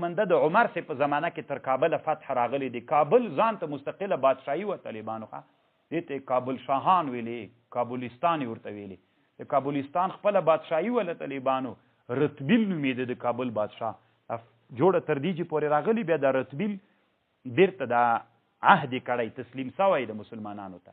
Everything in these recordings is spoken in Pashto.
منده د عمر سي په زمانه کې تر کابل فتح راغلی دی. کابل ځان ته مستقله بادشاهي وه طالبانو ښه، دې ته کابل شاهان ویلې، کابلستان یې ورته ویلې. د کابلستان خپله بادشاهي وه له طالبانو، رتبیل نومېده د کابل بادشاه. جوړه تر دې چې پورې راغلی، بیا د رتبیل بیرته د عهد کړی، تسلیم سوی د مسلمانانو ته.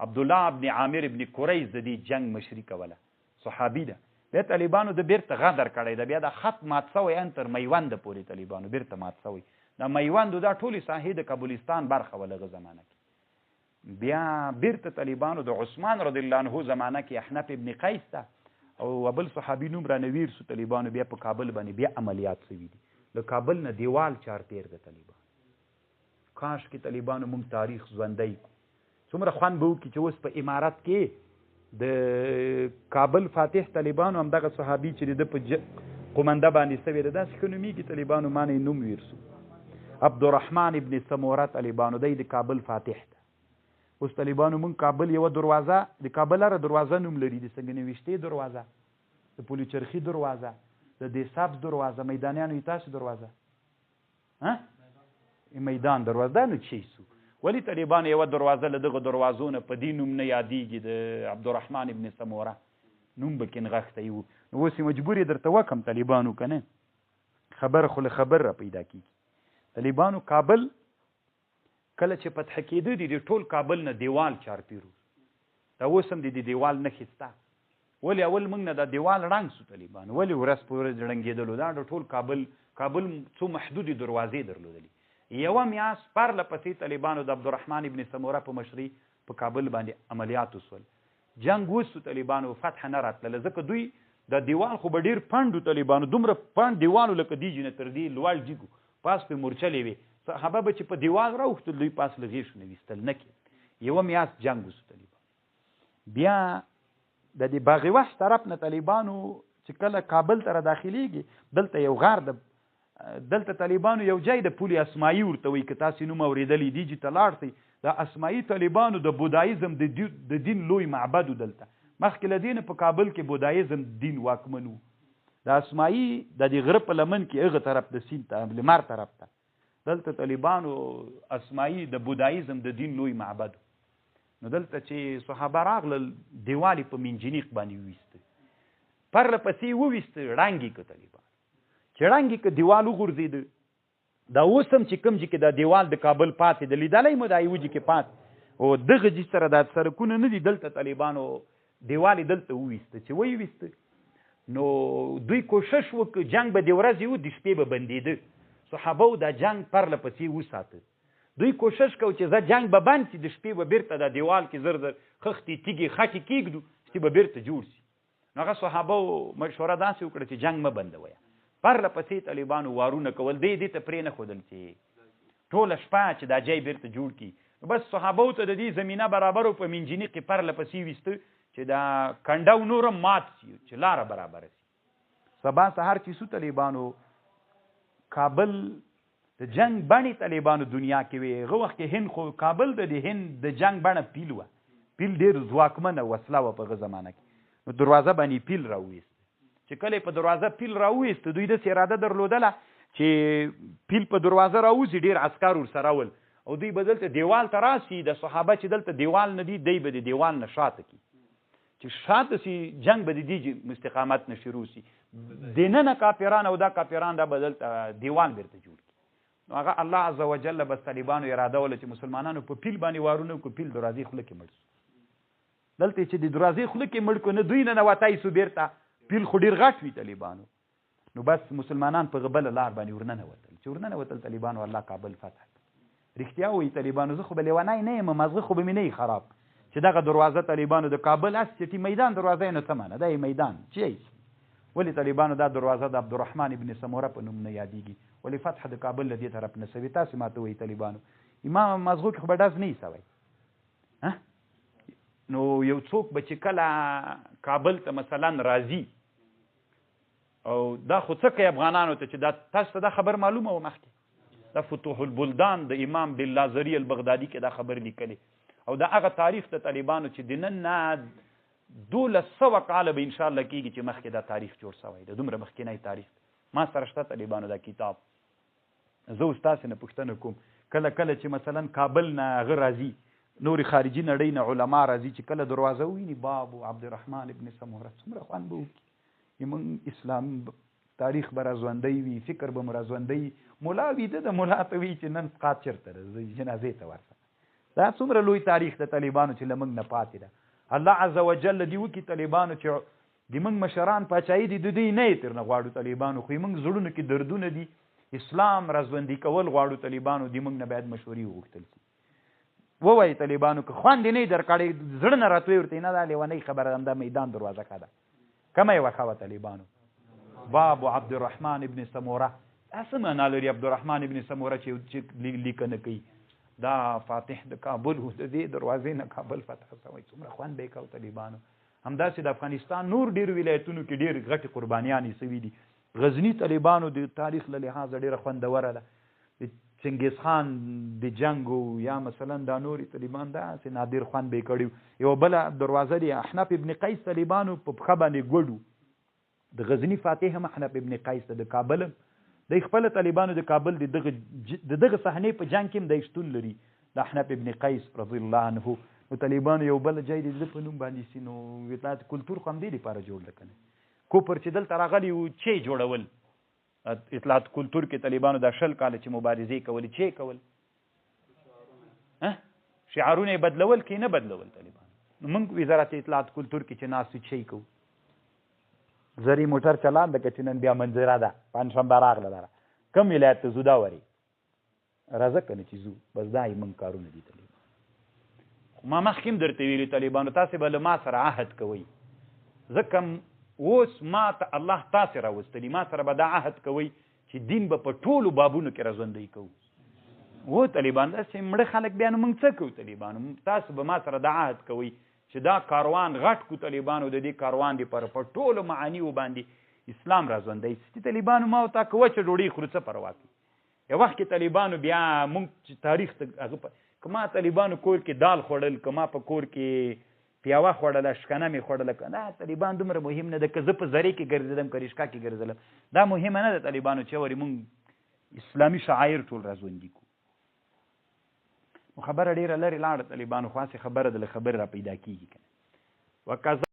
عبدالله ابن عامر ابن قریظ د دې جنگ مشري کوله، صحابي ده. بیا طالبانو د بیرته غدر کړی ده، بیا د خط مات سوی ان تر میوند پورې طالبانو بیرته مات سوی. د میوندو دا ټولې ساحې د کابلستان برخه وه لغه زمانه کې. بیا بیرته طالبانو د عثمان رضی الله عنه زمانه کې احنف ابن قیس ته او بل صحابي نوم رانویر سو طالبانو بیا په کابل باندې بیا عملیات شوي دي. له کابل نه دیوال چارپیر د طالبانو. کاش کې طالبانو موږ تاریخ ژوندی کړو. څومره خوند به وکړي چې اوس په امارت کې د کابل فاتح طالبانو همدغه صحابي چې د په قومنده باندې سوی ده، داسې ښه نومېږي طالبانو، ما نه یې نوم ویر سو، عبدالرحمن ابن سموره طالبانو، دی د کابل فاتح ده. اوس طالبانو موږ کابل یوه دروازه، د کابل هره دروازه نوم لري، د سنګنویشتې دروازه، د پولي چرخي دروازه، د دې سبز دروازه، میدانیانو یې تاسو دروازه میدان دروازه. دا نو چی سو؟ ولی طالبانو یوه دروازه له دغه دروازو نه په دې نوم نه یادېږي، د عبدالرحمن ابن سموره نوم به کې نغښتی وو. نو اوس یې مجبور یې درته وکړم طالبانو که نه، خبر خو له خبر را پیدا کېږي. طالبانو کابل کله چې فتح کېده دي د ټول کابل نه دیوال چارپیرو، دا اوس هم د دې دیوال نښې شته. ولې اول موږ نه دا دیوال ړنګ سو طالبانو، ولې ورځ په ورځ ړنګېدلو. دا د ټول کابل څو محدودې دروازې درلودلې. یوه میاشت پرله پسې طالبانو د عبدالرحمن ابن سموره په مشري په کابل باندې عملیات وسول. جنګ وسو طالبانو، فتح نه راتلله، ځکه دوی د دیوال خو به ډېر پنډ و طالبانو، دومره پنډ دیوالو لکه دې جنه تر دې لوړ جګو، پاس پې مورچلې وې. صحابه به چې په دیوال راوښتل، دوی پاس له غېښو نه ویستل نه کېد. یوه میاشت جنګ وسو طالبانو. بیا د دې باغ وحش طرف نه طالبانو چې کله کابل ته را داخلېږي، دلته یو غار ده، دلته طالبانو یو ځای د پولي اسمایي ورته وایي، که تاسې نوم اورېدلی دي چې ته لاړ شئ. د اسمایي طالبانو د بودایزم د دین لوی معبد و. دلته مخکې له دې نه په کابل کې بودایزم دین واکمن و. د اسمایي د دې غره په لمن کې هغه طرف د سیند ته لمر طرف ته دلته طالبانو اسمایي د بودایزم د دین لوی معبد. نو دلته چې صحابه راغلل، دیوال په منجنیق باندې وویسته، پرله پسې وویسته، ړنګ یې که طالبان چې ړنګ یې که دیوال وغورځېده. دا اوس هم چې کوم چې کې دا دیوال د کابل پاتې د لیدلی مو دا یوه چې کې پاتې او دغه جي سره دا سړکونه نه دي، دلته طالبانو دیوال یې دلته وویسته. چې ویویسته نو دوی کوشش وکړه، جنګ به د ورځې و، د شپې به بندېده. صحابه دا جنگ پرله پسې وساته. دوی کوشش کوي چې زه جنگ به بند شي، د شپې به بیرته د دیوال کې زر زر خښتې تیږې خټې کېږدو چې به بیرته جوړ شي. نو هغه صحابه مشوره داسې وکړه چې جنگ مه بندویه. پرله پسې طالبانو وارونه کول، دې ته پرې نه ښودل چې ټوله شپه چې دا ځای بیرته جوړ کړي. بس صحابو ته د دې زمینه برابر په منجنیق کې پرله پسې ویسته چې دا کنډه نور هم مات شي، چې لاره برابره شي. سبا سهار چې سو طالبانو کابل د جنگ بڼې طالبانو دنیا کې وي. هغه وخت کې هند خو کابل د هند د جنگ بڼه پیل وه، پیل ډېر ځواکمنه وسله وه په هغه زمانه کې. نو دروازه باندې پیل راوویست. چې کله په دروازه پیل راوویست، دوی داسې اراده درلودله چې پیل په دروازه راوځي، ډېر عسکر ورسره ول او دوی به دلته دیوال ته راسي. د صحابه چې دلته دیوال نه دي، دی به د دیوال نه شاته کړي، چې شاته سي جنگ به د دې مستقامت نه شروع سي. دننه کافران او دا کافران دا به دلته دیوال بیرته جوړ کړي. نو هغه الله عز وجل بس طالبانو اراده وله چې مسلمانانو په پیل باندې وارونه وکړو، پیل دروازې خوله کې مړ سو. دلته چې د دروازې خوله کې مړ کړو، نه دوی نه ننوتی سو بیرته، پیل خو ډېر غټ وي طالبانو. نو بس مسلمانان په غبله لار باندې ورننوتل. چې ورننوتل طالبانو الله کابل فتح کړ. رښتیا وایي طالبانو، زه خو به لیونی نه یم، مازغه خو به مې نه وي خراب چې دغه دروازه طالبانو د کابل اسټي میدان دروازه یې نه څه معنه، دا یې میدان چې ولې طالبانو دا دروازه د عبدالرحمن ابن سموره په نوم نه یادېږي، ولې فتح د کابل له دې طرف نه سوي. تاسې ماته وایي طالبانو امام مازغو کې خو به ډز نه یې سوی. نو یو څوک به چې کله کابل ته مثلا راځي، او دا خو څه کوي افغانانو ته چې دا تاسو ته دا خبر معلومه وه مخکې، دا فتوح البلدان د امام باللازري البغدادي کې دا خبر لیکلی، او دا هغه تاریخ د طالبانو چې د نن نه 1200 کاله به انشاءالله کېږي چې مخکې دا تاریخ جوړ سوی د دومره مخکینی تاریخ. ما سره شته طالبانو دا کتاب، زه اوس تاسې نه پوښتنه کوم کله کله چې مثلا کابل نه هغه راځي نورې خارجي نړۍ نه علما راځي چې کله دروازه وویني بابو عبدالرحمن ابن سموره څومره خوند به وکړي موږ اسلام تاریخ به راژوندی وي فکر به مو راژوندی وي ملا ویده د ملا ته وایي چې نن سقاط چېرته ده جنازې ته ورشه دا څومره لوی تاریخ د طالبانو چې له موږ نه پاتې ده الله عز وجل دې وکړي طالبانو چې د موږ مشران پاچاهي دي د دوی نه یې ترنه غواړو طالبانو خو موږ زړونو کې دردونه دي اسلام راژوندي کول غواړو طالبانو د موږ نه باید مشورې وغوښتل شي ووایي طالبانو که خوند یې نه یې درکړی زړه نه راتوی ورته نه دا لیونۍ خبره همدا میدان دروازه ښه ده کومه یې وښه وه طالبانو بابو عبدالرحمن ابن سموره دا څه معنا لري عبدالرحمن ابن سموره چې لیکنه کوي دا فاتح د کابل و د دې دروازې نه کابل فتح شوی څومره خوند به یې کوو طالبانو همداسې د افغانستان نور ډېرو ولایتونو کې ډېر غټې قربانیانې شوي دي غزني طالبانو د تاریخ له لحاظه ډېره خوندوره ده د چنګیز خان د جنګ یا مثلا دا نورې طالبان داسې نادر خوند به یې کړي یوه بله دروازه د احناف ابن قیس طالبانو په پښه باندې ګوډ د غزني فاتح هم احناف ابن قیس ته د کابل هم د خپل طالبانو د کابل د دغه صحنې په جنګ کې هم د شتون لري د احناف ابن قیس رضی الله عنه نو طالبانو یو بل ځای د په نوم باندې سي نو اطلاعات کلتور خو همدې لپاره جوړ ده که نه کوپر چې دلته راغلي وو چې جوړول اطلاعات کلتور کې طالبانو دا 20 کاله چې مبارزې کولې چې کول شعارونه یې بدلول کې نه بدلول طالبانو نو موږ وزارت اطلاعات کلتور کې چې ناست چې کوو زری موټر چلان د چې نن بیا منظره ده پنجشنبه راغله دره کوم ولایت ته ځو دا وري راځه که نه چې ځو بس دا یې موږ کارونه دي طالبان ما مخکې هم درته ویلي طالبانو تاسې به له ما سره عهد کوئ ځکه اوس ما ته الله تاسې راوستلي ما سره به دا عهد کوئ چې دین به په ټولو بابونو کې راژوندی کوو طالبان داسې مړه خلک بیا نو موږ څه کوو طالبانو تاسو به ما سره دا عهد کوئ چې دا کاروان غټ کو طالبانو د دې کاروان دپاره په ټولو معانیو باندې اسلام راژوندی سي طالبانو ما ورته که وچه ډوډۍ خورو څه پروا کوي یو وخت کې طالبانو بیا موږ چې تاریخ ته هغه که ما طالبانو کور کې دال خوړل که ما په کور کې پیاوه خوړله شکنه مې خوړله که دا طالبان دومره مهم نه ده که زه په زرې کې ګرځېدم که رشقه کې ګرځېدم دا مهمه نه ده طالبانو چې ورې موږ اسلامي شعایر ټول راژوندي کړو خبره ډیره لرې لاړه طالبانو خو هسې خبره د له خبرې را پیدا کېږي که نه